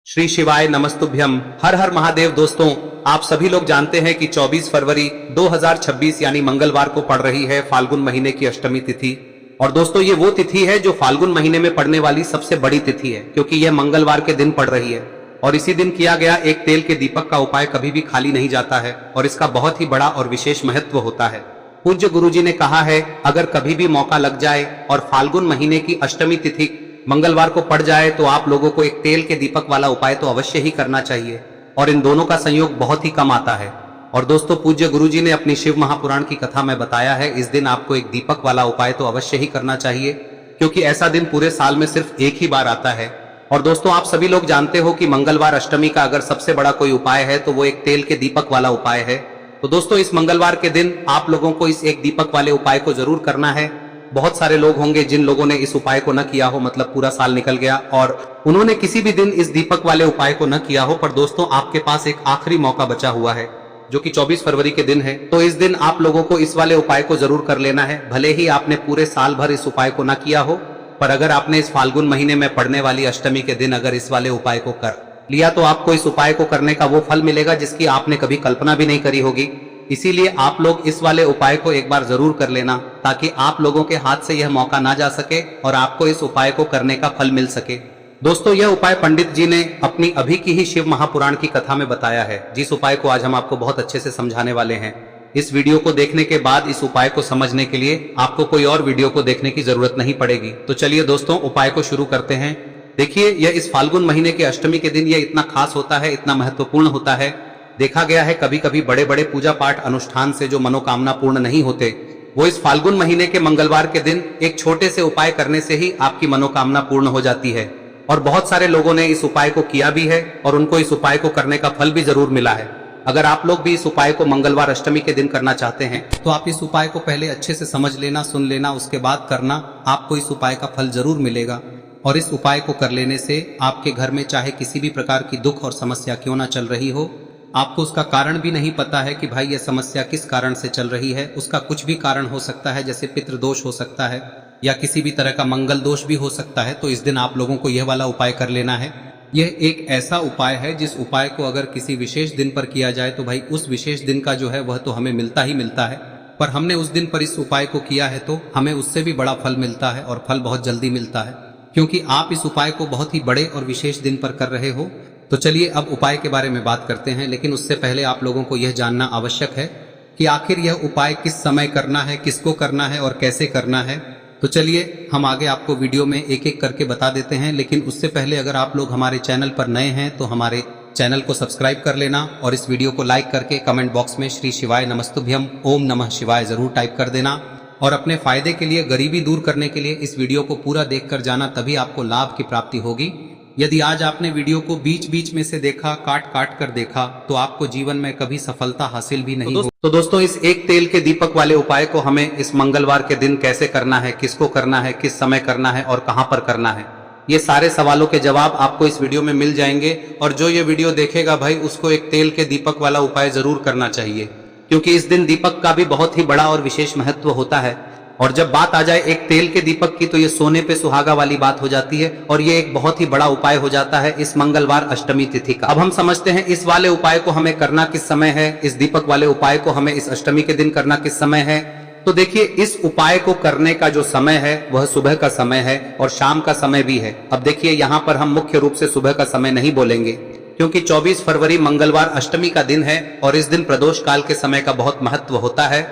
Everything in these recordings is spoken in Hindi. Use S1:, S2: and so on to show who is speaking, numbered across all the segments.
S1: श्री शिवाय नमस्तुभ्यम। हर हर महादेव। दोस्तों, आप सभी लोग जानते हैं कि 24 फरवरी 2026 यानी मंगलवार को पड़ रही है फाल्गुन महीने की अष्टमी तिथि। और दोस्तों, ये वो तिथि है जो फाल्गुन महीने में पड़ने वाली सबसे बड़ी तिथि है, क्योंकि यह मंगलवार के दिन पड़ रही है। और इसी दिन किया गया एक तेल के दीपक का उपाय कभी भी खाली नहीं जाता है और इसका बहुत ही बड़ा और विशेष महत्व होता है। पूज्य गुरुजी ने कहा है, अगर कभी भी मौका लग जाए और फाल्गुन महीने की अष्टमी तिथि मंगलवार को पड़ जाए तो आप लोगों को एक तेल के दीपक वाला उपाय तो अवश्य ही करना चाहिए। और इन दोनों का संयोग बहुत ही कम आता है। और दोस्तों, पूज्य गुरुजी ने अपनी शिव महापुराण की कथा में बताया है, इस दिन आपको एक दीपक वाला उपाय तो अवश्य ही करना चाहिए, क्योंकि ऐसा दिन पूरे साल में सिर्फ एक ही बार आता है। और दोस्तों, आप सभी लोग जानते हो कि मंगलवार अष्टमी का अगर सबसे बड़ा कोई उपाय है तो वो एक तेल के दीपक वाला उपाय है। तो दोस्तों, इस मंगलवार के दिन आप लोगों को इस एक दीपक वाले उपाय को जरूर करना है। बहुत सारे लोग होंगे जिन लोगों ने इस उपाय को न किया हो, मतलब पूरा साल निकल गया और उन्होंने किसी भी दिन इस दीपक वाले उपाय को न किया हो। पर दोस्तों, आपके पास एक आखिरी मौका बचा हुआ है, जो कि 24 फरवरी के दिन है। तो इस दिन आप लोगों को इस वाले उपाय को जरूर कर लेना है। भले ही आपने पूरे साल भर इस उपाय को न किया हो, पर अगर आपने इस फाल्गुन महीने में पड़ने वाली अष्टमी के दिन अगर इस वाले उपाय को कर लिया तो आपको इस उपाय को करने का वो फल मिलेगा जिसकी आपने कभी कल्पना भी नहीं करी होगी। इसीलिए आप लोग इस वाले उपाय को एक बार जरूर कर लेना, ताकि आप लोगों के हाथ से यह मौका ना जा सके और आपको इस उपाय को करने का फल मिल सके। दोस्तों, यह उपाय पंडित जी ने अपनी अभी की ही शिव महापुराण की कथा में बताया है, जिस उपाय को आज हम आपको बहुत अच्छे से समझाने वाले हैं। इस वीडियो को देखने के बाद इस उपाय को समझने के लिए आपको कोई और वीडियो को देखने की जरूरत नहीं पड़ेगी। तो चलिए दोस्तों, उपाय को शुरू करते हैं। देखिए, यह इस फाल्गुन महीने के अष्टमी के दिन यह इतना खास होता है, इतना महत्वपूर्ण होता है। देखा गया है कभी कभी बड़े बड़े पूजा पाठ अनुष्ठान से जो मनोकामना पूर्ण नहीं होते, वो इस फाल्गुन महीने के मंगलवार के दिन एक छोटे से उपाय करने से ही आपकी मनोकामना पूर्ण हो जाती है। और बहुत सारे लोगों ने इस उपाय को किया भी है और उनको इस उपाय को करने का फल भी जरूर मिला है। अगर आप लोग भी इस उपाय को मंगलवार अष्टमी के दिन करना चाहते हैं तो आप इस उपाय को पहले अच्छे से समझ लेना, सुन लेना, उसके बाद करना। आपको इस उपाय का फल जरूर मिलेगा। और इस उपाय को कर लेने से आपके घर में चाहे किसी भी प्रकार की दुख और समस्या क्यों ना चल रही हो, आपको उसका कारण भी नहीं पता है कि भाई यह समस्या किस कारण से चल रही है, उसका कुछ भी कारण हो सकता है, जैसे पितृदोष हो सकता है या किसी भी तरह का मंगल दोष भी हो सकता है। तो इस दिन आप लोगों को यह वाला उपाय कर लेना है। यह एक ऐसा उपाय है जिस उपाय को अगर किसी विशेष दिन पर किया जाए तो भाई उस विशेष दिन का जो है वह तो हमें मिलता ही मिलता है। पर हमने उस दिन पर इस उपाय को किया है तो हमें उससे भी बड़ा फल मिलता है, और फल बहुत जल्दी मिलता है, क्योंकि आप इस उपाय को बहुत ही बड़े और विशेष दिन पर कर रहे हो। तो चलिए अब उपाय के बारे में बात करते हैं, लेकिन उससे पहले आप लोगों को यह जानना आवश्यक है कि आखिर यह उपाय किस समय करना है, किसको करना है और कैसे करना है। तो चलिए हम आगे आपको वीडियो में एक एक करके बता देते हैं, लेकिन उससे पहले अगर आप लोग हमारे चैनल पर नए हैं तो हमारे चैनल को सब्सक्राइब कर लेना और इस वीडियो को लाइक करके कमेंट बॉक्स में श्री शिवाय नमस्तुभ्यम ओम नमः शिवाय जरूर टाइप कर देना। और अपने फायदे के लिए, गरीबी दूर करने के लिए इस वीडियो को पूरा देख कर जाना, तभी आपको लाभ की प्राप्ति होगी। यदि आज आपने वीडियो को बीच बीच में से देखा, काट काट कर देखा, तो आपको जीवन में कभी सफलता हासिल भी नहीं होगी। तो दोस्तों, इस एक तेल के दीपक वाले उपाय को हमें इस मंगलवार के दिन कैसे करना है, किसको करना है, किस समय करना है और कहां पर करना है, ये सारे सवालों के जवाब आपको इस वीडियो में मिल जाएंगे। और जो ये वीडियो देखेगा भाई, उसको एक तेल के दीपक वाला उपाय जरूर करना चाहिए, क्योंकि इस दिन दीपक का भी बहुत ही बड़ा और विशेष महत्व होता है। और जब बात आ जाए एक तेल के दीपक की, तो ये सोने पे सुहागा वाली बात हो जाती है और ये एक बहुत ही बड़ा उपाय हो जाता है इस मंगलवार अष्टमी तिथि का। अब हम समझते हैं इस वाले उपाय को हमें करना किस समय है, इस दीपक वाले उपाय को हमें इस अष्टमी के दिन करना किस समय है। तो देखिए, इस उपाय को करने का जो समय है वह सुबह का समय है और शाम का समय भी है। अब देखिए, यहाँ पर हम मुख्य रूप से सुबह का समय नहीं बोलेंगे, क्योंकि 24 फरवरी मंगलवार अष्टमी का दिन है और इस दिन प्रदोष काल के समय का बहुत महत्व होता है।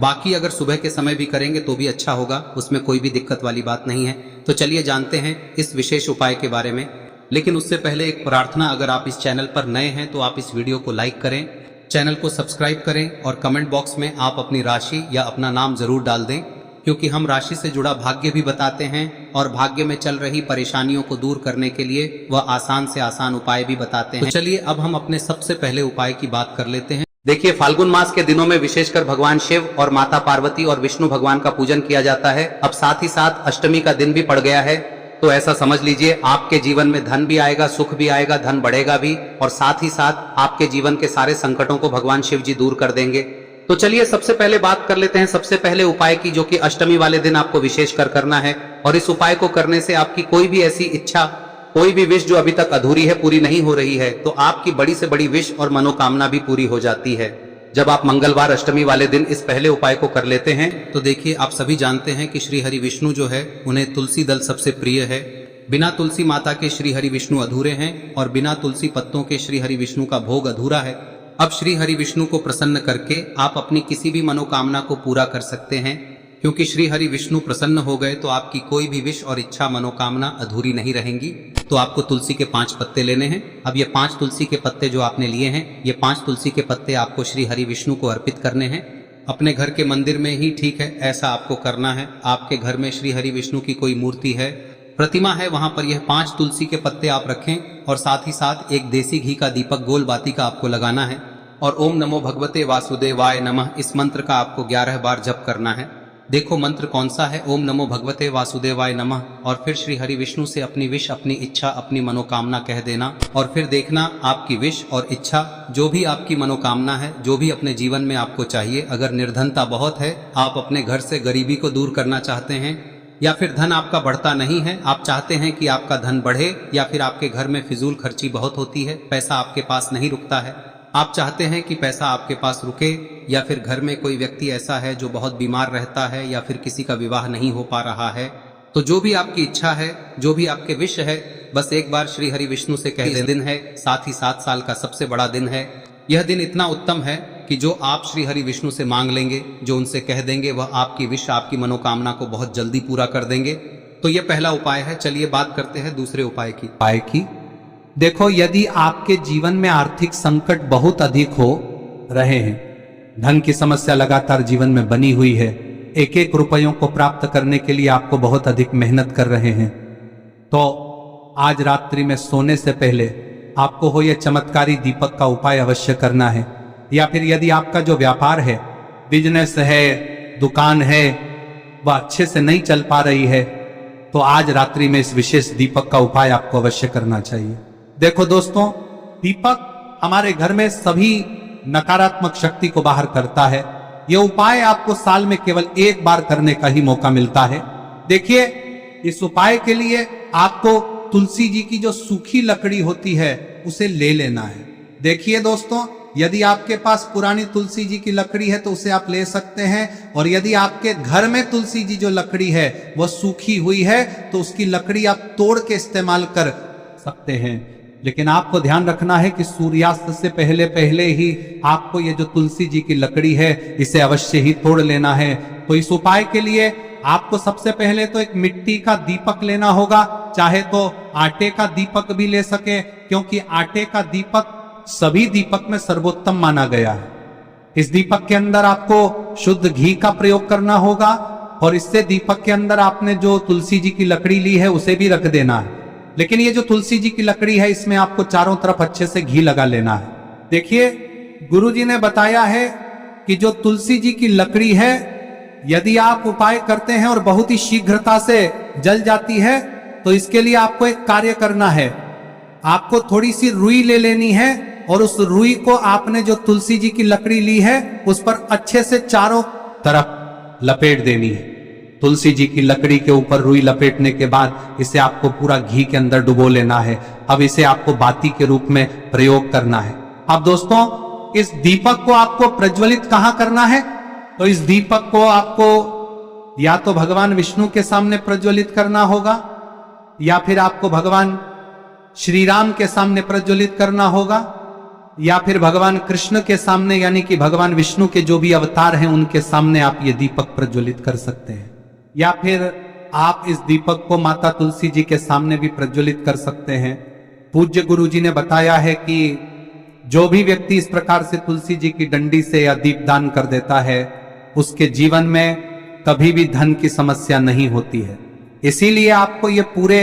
S1: बाकी अगर सुबह के समय भी करेंगे तो भी अच्छा होगा, उसमें कोई भी दिक्कत वाली बात नहीं है। तो चलिए जानते हैं इस विशेष उपाय के बारे में। लेकिन उससे पहले एक प्रार्थना, अगर आप इस चैनल पर नए हैं तो आप इस वीडियो को लाइक करें, चैनल को सब्सक्राइब करें और कमेंट बॉक्स में आप अपनी राशि या अपना नाम जरूर डाल दें, क्योंकि हम राशि से जुड़ा भाग्य भी बताते हैं और भाग्य में चल रही परेशानियों को दूर करने के लिए वह आसान से आसान उपाय भी बताते हैं। तो चलिए अब हम अपने सबसे पहले उपाय की बात कर लेते हैं। देखिए, फाल्गुन मास के दिनों में विशेषकर भगवान शिव और माता पार्वती और विष्णु भगवान का पूजन किया जाता है। अब साथ ही साथ अष्टमी का दिन भी पड़ गया है, तो ऐसा समझ लीजिए आपके जीवन में धन भी आएगा, सुख भी आएगा, धन बढ़ेगा भी, और साथ ही साथ आपके जीवन के सारे संकटों को भगवान शिव जी दूर कर देंगे। तो चलिए सबसे पहले बात कर लेते हैं सबसे पहले उपाय की, जो कि अष्टमी वाले दिन आपको विशेष कर करना है। और इस उपाय को करने से आपकी कोई भी ऐसी इच्छा कोई भी विश जो अभी तक अधूरी है, पूरी नहीं हो रही है, तो आपकी बड़ी से बड़ी विश और मनोकामना भी पूरी हो जाती है जब आप मंगलवार अष्टमी वाले दिन इस पहले उपाय को कर लेते हैं। तो देखिए, आप सभी जानते हैं कि श्री हरि विष्णु जो है उन्हें तुलसी दल सबसे प्रिय है। बिना तुलसी माता के श्री हरि विष्णु अधूरे हैं और बिना तुलसी पत्तों के श्री हरि विष्णु का भोग अधूरा है। अब श्री हरि विष्णु को प्रसन्न करके आप अपनी किसी भी मनोकामना को पूरा कर सकते हैं, क्योंकि श्री हरि विष्णु प्रसन्न हो गए तो आपकी कोई भी विश और इच्छा मनोकामना अधूरी नहीं रहेंगी। तो आपको तुलसी के 5 पत्ते लेने हैं। अब ये 5 तुलसी के पत्ते जो आपने लिए हैं, ये 5 तुलसी के पत्ते आपको श्री हरि विष्णु को अर्पित करने हैं। अपने घर के मंदिर में ही ठीक है, ऐसा आपको करना है। आपके घर में श्री हरि विष्णु की कोई मूर्ति है, प्रतिमा है, वहां पर यह 5 तुलसी के पत्ते आप रखें और साथ ही साथ एक देसी घी का दीपक गोल बाती का आपको लगाना है और ओम नमो भगवते वासुदेवाय नमः इस मंत्र का आपको 11 बार जप करना है। देखो मंत्र कौन सा है, ओम नमो भगवते वासुदेवाय नमः, और फिर श्री हरि विष्णु से अपनी विश, अपनी इच्छा, अपनी मनोकामना कह देना और फिर देखना आपकी विश और इच्छा, जो भी आपकी मनोकामना है, जो भी अपने जीवन में आपको चाहिए। अगर निर्धनता बहुत है, आप अपने घर से गरीबी को दूर करना चाहते हैं, या फिर धन आपका बढ़ता नहीं है, आप चाहते हैं कि आपका धन बढ़े, या फिर आपके घर में फिजूल खर्ची बहुत होती है, पैसा आपके पास नहीं रुकता है, आप चाहते हैं कि पैसा आपके पास रुके, या फिर घर में कोई व्यक्ति ऐसा है जो बहुत बीमार रहता है, या फिर किसी का विवाह नहीं हो पा रहा है, तो जो भी आपकी इच्छा है, जो भी आपके विश है, बस एक बार श्री हरि विष्णु से कह दिन है। साथ ही 7 साल का सबसे बड़ा दिन है। यह दिन इतना उत्तम है कि जो आप श्री हरि विष्णु से मांग लेंगे, जो उनसे कह देंगे, वह आपकी विश, आपकी मनोकामना को बहुत जल्दी पूरा कर देंगे। तो यह पहला उपाय है। चलिए बात करते हैं दूसरे उपाय की।
S2: देखो, यदि आपके जीवन में आर्थिक संकट बहुत अधिक हो रहे हैं, धन की समस्या लगातार जीवन में बनी हुई है, एक एक रुपयों को प्राप्त करने के लिए आपको बहुत अधिक मेहनत कर रहे हैं, तो आज रात्रि में सोने से पहले आपको हो यह चमत्कारी दीपक का उपाय अवश्य करना है। या फिर यदि आपका जो व्यापार है, बिजनेस है, दुकान है, वह अच्छे से नहीं चल पा रही है, तो आज रात्रि में इस विशेष दीपक का उपाय आपको अवश्य करना चाहिए। देखो दोस्तों, दीपक हमारे घर में सभी नकारात्मक शक्ति को बाहर करता है। यह उपाय आपको साल में केवल 1 बार करने का ही मौका मिलता है। देखिए, इस उपाय के लिए आपको तुलसी जी की जो सूखी लकड़ी होती है उसे ले लेना है। देखिए दोस्तों, यदि आपके पास पुरानी तुलसी जी की लकड़ी है तो उसे आप ले सकते हैं, और यदि आपके घर में तुलसी जी जो लकड़ी है वह सूखी हुई है तो उसकी लकड़ी आप तोड़ के इस्तेमाल कर सकते हैं। लेकिन आपको ध्यान रखना है कि सूर्यास्त से पहले पहले ही आपको ये जो तुलसी जी की लकड़ी है इसे अवश्य ही तोड़ लेना है। तो इस उपाय के लिए आपको सबसे पहले तो एक मिट्टी का दीपक लेना होगा, चाहे तो आटे का दीपक भी ले सके, क्योंकि आटे का दीपक सभी दीपक में सर्वोत्तम माना गया है। इस दीपक के अंदर आपको शुद्ध घी का प्रयोग करना होगा, और इससे दीपक के अंदर आपने जो तुलसी जी की लकड़ी ली है उसे भी रख देना है। लेकिन ये जो तुलसी जी की लकड़ी है, इसमें आपको चारों तरफ अच्छे से घी लगा लेना है। देखिए, गुरुजी ने बताया है कि जो तुलसी जी की लकड़ी है, यदि आप उपाय करते हैं और बहुत ही शीघ्रता से जल जाती है, तो इसके लिए आपको एक कार्य करना है। आपको थोड़ी सी रुई ले लेनी है और उस रुई को आपने जो तुलसी जी की लकड़ी ली है उस पर अच्छे से चारों तरफ लपेट देनी है। तुलसी जी की लकड़ी के ऊपर रुई लपेटने के बाद इसे आपको पूरा घी के अंदर डुबो लेना है। अब इसे आपको बाती के रूप में प्रयोग करना है। अब दोस्तों, इस दीपक को आपको प्रज्वलित कहां करना है? तो इस दीपक को आपको या तो भगवान विष्णु के सामने प्रज्वलित करना होगा, या फिर आपको भगवान श्री राम के सामने प्रज्वलित करना होगा, या फिर भगवान कृष्ण के सामने, यानी कि भगवान विष्णु के जो भी अवतार हैं उनके सामने आप ये दीपक प्रज्वलित कर सकते हैं। या फिर आप इस दीपक को माता तुलसी जी के सामने भी प्रज्वलित कर सकते हैं। पूज्य गुरु जी ने बताया है कि जो भी व्यक्ति इस प्रकार से तुलसी जी की डंडी से या दीपदान कर देता है, उसके जीवन में कभी भी धन की समस्या नहीं होती है। इसीलिए आपको ये पूरे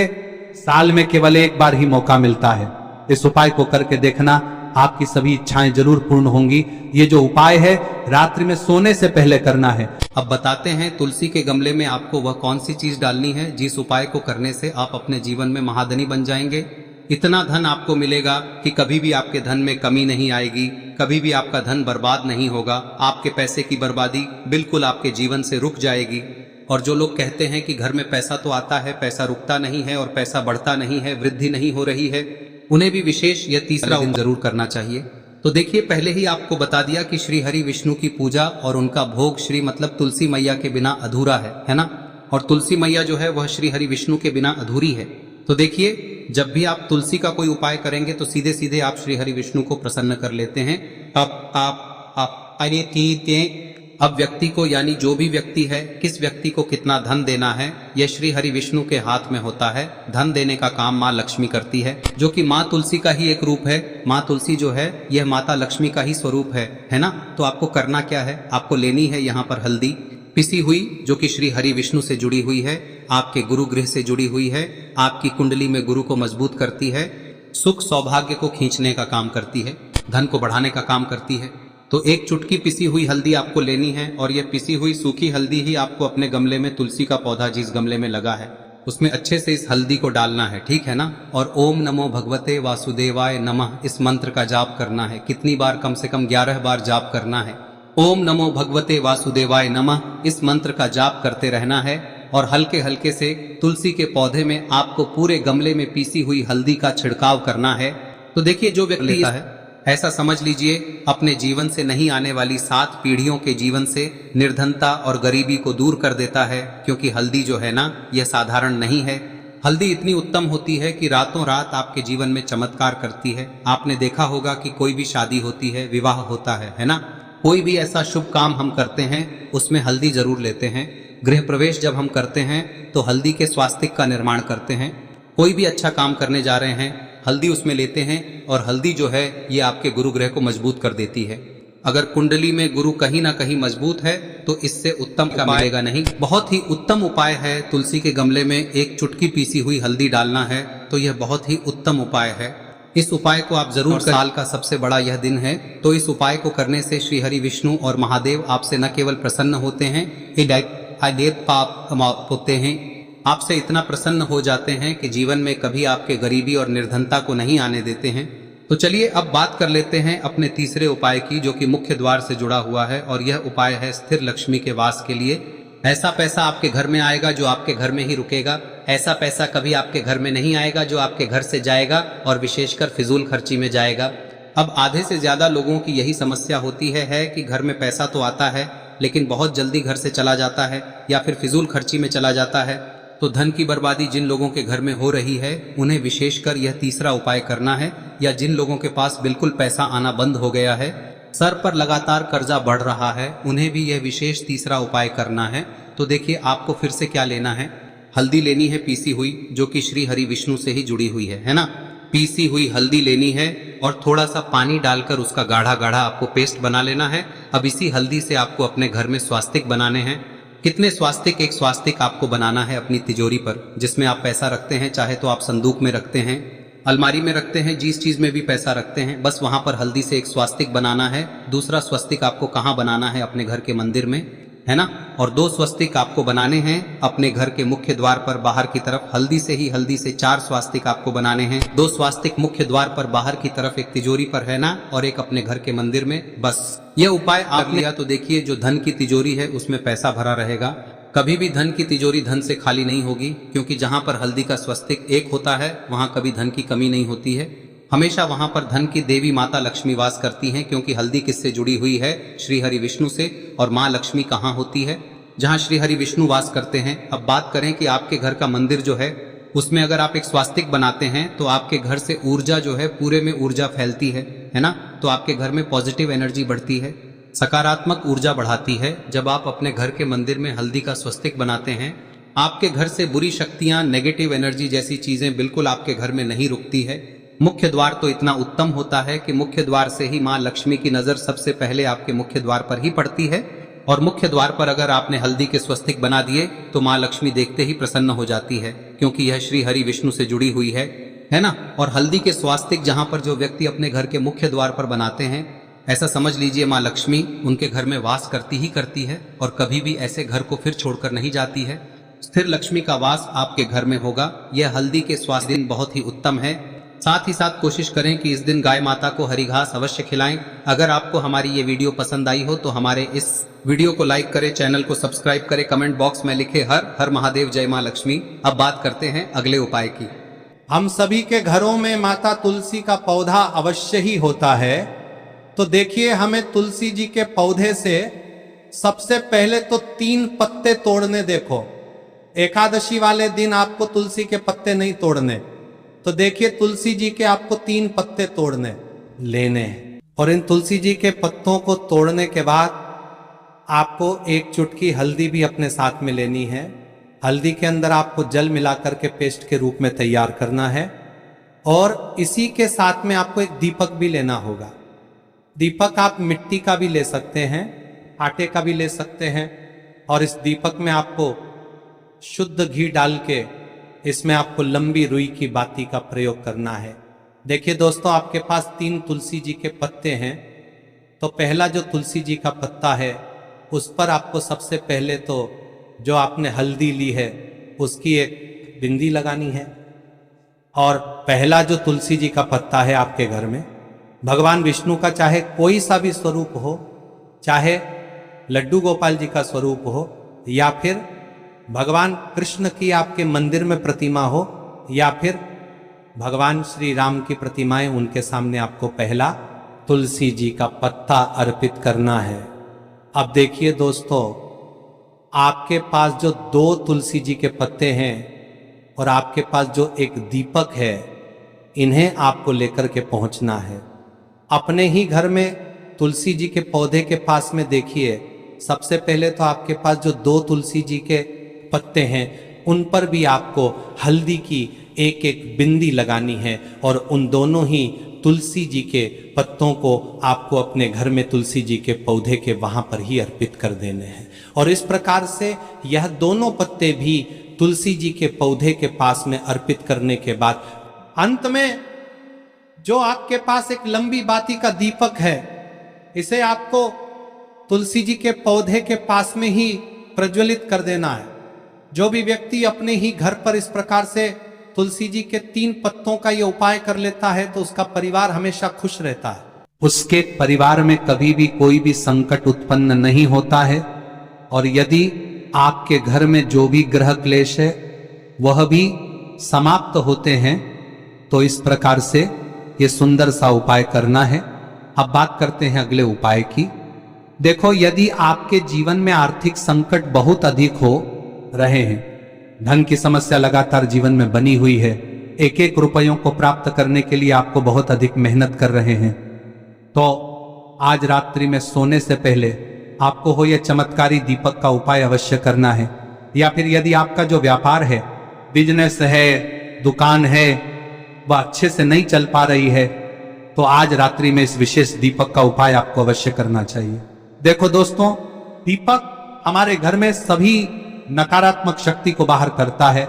S2: साल में केवल 1 बार ही मौका मिलता है। इस उपाय को करके देखना, आपकी सभी इच्छाएं जरूर पूर्ण होंगी। ये जो उपाय है रात्रि में सोने से पहले करना है।
S1: अब बताते हैं तुलसी के गमले में आपको वह कौन सी चीज डालनी है जिस उपाय को करने से आप अपने जीवन में महाधनी बन जाएंगे। इतना धन आपको मिलेगा कि कभी भी आपके धन में कमी नहीं आएगी, कभी भी आपका धन बर्बाद नहीं होगा। आपके पैसे की बर्बादी बिल्कुल आपके जीवन से रुक जाएगी। और जो लोग कहते हैं कि घर में पैसा तो आता है, पैसा रुकता नहीं है और पैसा बढ़ता नहीं है, वृद्धि नहीं हो रही है, उन्हें भी विशेष यह तीसरा दिन जरूर करना चाहिए। तो देखिए, पहले ही आपको बता दिया कि श्री हरि विष्णु की पूजा और उनका भोग श्री मतलब तुलसी मैया के बिना अधूरा है ना। और तुलसी मैया जो है वह श्री हरि विष्णु के बिना अधूरी है। तो देखिए, जब भी आप तुलसी का कोई उपाय करेंगे तो सीधे सीधे आप श्री हरि विष्णु को प्रसन्न कर लेते हैं। अब व्यक्ति को, यानी जो भी व्यक्ति है, किस व्यक्ति को कितना धन देना है, यह श्री हरि विष्णु के हाथ में होता है। धन देने का काम माँ लक्ष्मी करती है, जो कि माँ तुलसी का ही एक रूप है। माँ तुलसी जो है यह माता लक्ष्मी का ही स्वरूप है ना। तो आपको करना क्या है, आपको लेनी है यहाँ पर हल्दी पिसी हुई, जो कि श्री हरि विष्णु से जुड़ी हुई है, आपके गुरु गृह से जुड़ी हुई है, आपकी कुंडली में गुरु को मजबूत करती है, सुख सौभाग्य को खींचने का काम करती है, धन को बढ़ाने का काम करती है। तो एक चुटकी पिसी हुई हल्दी आपको लेनी है और यह पिसी हुई सूखी हल्दी ही आपको अपने गमले में, तुलसी का पौधा जिस गमले में लगा है उसमें अच्छे से इस हल्दी को डालना है, ठीक है ना। और ओम नमो भगवते वासुदेवाय नमः इस मंत्र का जाप करना है। कितनी बार? कम से कम 11 बार जाप करना है। ओम नमो भगवते वासुदेवाय नमः इस मंत्र का जाप करते रहना है और हल्के हल्के से तुलसी के पौधे में आपको पूरे गमले में पीसी हुई हल्दी का छिड़काव करना है। तो देखिए, जो व्यक्ति लेता है, ऐसा समझ लीजिए अपने जीवन से नहीं आने वाली 7 पीढ़ियों के जीवन से निर्धनता और गरीबी को दूर कर देता है। क्योंकि हल्दी जो है ना, यह साधारण नहीं है। हल्दी इतनी उत्तम होती है कि रातों रात आपके जीवन में चमत्कार करती है। आपने देखा होगा कि कोई भी शादी होती है, विवाह होता है ना, कोई भी ऐसा शुभ काम हम करते हैं उसमें हल्दी जरूर लेते हैं। गृह प्रवेश जब हम करते हैं तो हल्दी के स्वास्तिक का निर्माण करते हैं। कोई भी अच्छा काम करने जा रहे हैं, हल्दी उसमें लेते हैं और हल्दी जो है ये आपके गुरु ग्रह को मजबूत कर देती है। अगर कुंडली में गुरु कहीं ना कहीं मजबूत है तो इससे उत्तम का मिलेगा नहीं। बहुत ही उत्तम उपाय है, तुलसी के गमले में एक चुटकी पीसी हुई हल्दी डालना है। तो यह बहुत ही उत्तम उपाय है। इस उपाय को आप जरूर करें। साल का सबसे बड़ा यह दिन है, तो इस उपाय को करने से श्री हरि विष्णु और महादेव आपसे न केवल प्रसन्न होते हैं, पाप होते हैं, आपसे इतना प्रसन्न हो जाते हैं कि जीवन में कभी आपके गरीबी और निर्धनता को नहीं आने देते हैं। तो चलिए अब बात कर लेते हैं अपने तीसरे उपाय की, जो कि मुख्य द्वार से जुड़ा हुआ है। और यह उपाय है स्थिर लक्ष्मी के वास के लिए। ऐसा पैसा आपके घर में आएगा जो आपके घर में ही रुकेगा। ऐसा पैसा कभी आपके घर में नहीं आएगा जो आपके घर से जाएगा और विशेषकर फिजूल खर्ची में जाएगा। अब आधे से ज्यादा लोगों की यही समस्या होती है कि घर में पैसा तो आता है लेकिन बहुत जल्दी घर से चला जाता है या फिर फिजूल खर्ची में चला जाता है। तो धन की बर्बादी जिन लोगों के घर में हो रही है उन्हें विशेषकर यह तीसरा उपाय करना है। या जिन लोगों के पास बिल्कुल पैसा आना बंद हो गया है, सर पर लगातार कर्जा बढ़ रहा है, उन्हें भी यह विशेष तीसरा उपाय करना है। तो देखिए, आपको फिर से क्या लेना है, हल्दी लेनी है पीसी हुई, जो कि श्री हरि विष्णु से ही जुड़ी हुई है ना। पीसी हुई हल्दी लेनी है और थोड़ा सा पानी डालकर उसका गाढ़ा गाढ़ा आपको पेस्ट बना लेना है। अब इसी हल्दी से आपको अपने घर में स्वास्तिक बनाने हैं। कितने स्वास्तिक? एक स्वास्तिक आपको बनाना है अपनी तिजोरी पर, जिसमें आप पैसा रखते हैं। चाहे तो आप संदूक में रखते हैं, अलमारी में रखते हैं, जिस चीज में भी पैसा रखते हैं, बस वहां पर हल्दी से एक स्वास्तिक बनाना है। दूसरा स्वस्तिक आपको कहाँ बनाना है? अपने घर के मंदिर में, है ना। और 2 स्वस्तिक आपको बनाने हैं अपने घर के मुख्य द्वार पर बाहर की तरफ। हल्दी से 4 स्वास्तिक आपको बनाने हैं। 2 स्वास्तिक मुख्य द्वार पर बाहर की तरफ, एक तिजोरी पर, है ना, और एक अपने घर के मंदिर में। बस यह उपाय आप लिया तो देखिए, जो धन की तिजोरी है उसमें पैसा भरा रहेगा। कभी भी धन की तिजोरी धन से खाली नहीं होगी, क्योंकि जहां पर हल्दी का स्वस्तिक एक होता है वहां कभी धन की कमी नहीं होती है। हमेशा वहां पर धन की देवी माता लक्ष्मी वास करती हैं, क्योंकि हल्दी किससे जुड़ी हुई है? श्री हरि विष्णु से। और माँ लक्ष्मी कहाँ होती है? जहाँ श्री हरि विष्णु वास करते हैं। अब बात करें कि आपके घर का मंदिर जो है उसमें अगर आप एक स्वास्तिक बनाते हैं तो आपके घर से ऊर्जा जो है, पूरे में ऊर्जा फैलती है ना। तो आपके घर में पॉजिटिव एनर्जी बढ़ती है, सकारात्मक ऊर्जा बढ़ाती है। जब आप अपने घर के मंदिर में हल्दी का स्वस्तिक बनाते हैं, आपके घर से बुरी शक्तियां, नेगेटिव एनर्जी जैसी चीजें बिल्कुल आपके घर में नहीं रुकती है। मुख्य द्वार तो इतना उत्तम होता है कि मुख्य द्वार से ही माँ लक्ष्मी की नजर सबसे पहले आपके मुख्य द्वार पर ही पड़ती है। और मुख्य द्वार पर अगर आपने हल्दी के स्वस्तिक बना दिए तो माँ लक्ष्मी देखते ही प्रसन्न हो जाती है, क्योंकि यह श्री हरि विष्णु से जुड़ी हुई है ना। और हल्दी के स्वास्तिक जहां पर जो व्यक्ति अपने घर के मुख्य द्वार पर बनाते हैं, ऐसा समझ लीजिए माँ लक्ष्मी उनके घर में वास करती ही करती है और कभी भी ऐसे घर को फिर छोड़कर नहीं जाती है। स्थिर लक्ष्मी का वास आपके घर में होगा। यह हल्दी के स्वास्थ्य दिन बहुत ही उत्तम है। साथ ही साथ कोशिश करें कि इस दिन गाय माता को हरी घास अवश्य खिलाएं। अगर आपको हमारी ये वीडियो पसंद आई हो तो हमारे इस वीडियो को लाइक करें, चैनल को सब्सक्राइब करें, कमेंट बॉक्स में लिखे हर हर महादेव, जय मां लक्ष्मी। अब बात करते हैं अगले उपाय की।
S2: हम सभी के घरों में माता तुलसी का पौधा अवश्य ही होता है। तो देखिए, हमें तुलसी जी के पौधे से सबसे पहले तो 3 पत्ते तोड़ने। देखो, एकादशी वाले दिन आपको तुलसी के पत्ते नहीं तोड़ने। तो देखिए, तुलसी जी के आपको 3 पत्ते तोड़ने लेने हैं। और इन तुलसी जी के पत्तों को तोड़ने के बाद आपको 1 चुटकी हल्दी भी अपने साथ में लेनी है। हल्दी के अंदर आपको जल मिलाकर के पेस्ट के रूप में तैयार करना है। और इसी के साथ में आपको एक दीपक भी लेना होगा। दीपक आप मिट्टी का भी ले सकते हैं, आटे का भी ले सकते हैं। और इस दीपक में आपको शुद्ध घी डाल के इसमें आपको लंबी रुई की बाती का प्रयोग करना है। देखिए दोस्तों, आपके पास 3 तुलसी जी के पत्ते हैं। तो पहला जो तुलसी जी का पत्ता है उस पर आपको सबसे पहले तो जो आपने हल्दी ली है उसकी एक बिंदी लगानी है। और पहला जो तुलसी जी का पत्ता है आपके घर में, भगवान विष्णु का चाहे कोई सा भी स्वरूप हो, चाहे लड्डू गोपाल जी का स्वरूप हो, या फिर भगवान कृष्ण की आपके मंदिर में प्रतिमा हो, या फिर भगवान श्री राम की प्रतिमाएं, उनके सामने आपको पहला तुलसी जी का पत्ता अर्पित करना है। अब देखिए दोस्तों, आपके पास जो 2 तुलसी जी के पत्ते हैं और आपके पास जो एक दीपक है, इन्हें आपको लेकर के पहुंचना है। अपने ही घर में तुलसी जी के पौधे के पास में देखिए, सबसे पहले तो आपके पास जो 2 तुलसी जी के पत्ते हैं उन पर भी आपको हल्दी की एक एक बिंदी लगानी है। और उन दोनों ही तुलसी जी के पत्तों को आपको अपने घर में तुलसी जी के पौधे के वहां पर ही अर्पित कर देने हैं। और इस प्रकार से यह दोनों पत्ते भी तुलसी जी के पौधे के पास में अर्पित करने के बाद अंत में जो आपके पास एक लंबी बाती का दीपक है, इसे आपको तुलसी जी के पौधे के पास में ही प्रज्वलित कर देना है। जो भी व्यक्ति अपने ही घर पर इस प्रकार से तुलसी जी के 3 पत्तों का ये उपाय कर लेता है तो उसका परिवार हमेशा खुश रहता है। उसके परिवार में कभी भी कोई भी संकट उत्पन्न नहीं होता है। और यदि आपके घर में जो भी ग्रह क्लेश है वह भी समाप्त होते हैं। तो इस प्रकार से ये सुंदर सा उपाय करना है। अब बात करते हैं अगले उपाय की। देखो, यदि आपके जीवन में आर्थिक संकट बहुत अधिक हो रहे हैं, धन की समस्या लगातार जीवन में बनी हुई है, एक एक रुपयों को प्राप्त करने के लिए आपको बहुत अधिक मेहनत कर रहे हैं, तो आज रात्रि में सोने से पहले आपको हो यह चमत्कारी दीपक का उपाय अवश्य करना है। या फिर यदि आपका जो व्यापार है, बिजनेस है, दुकान है, वह अच्छे से नहीं चल पा रही है, तो आज रात्रि में इस विशेष दीपक का उपाय आपको अवश्य करना चाहिए। देखो दोस्तों, दीपक हमारे घर में सभी नकारात्मक शक्ति को बाहर करता है।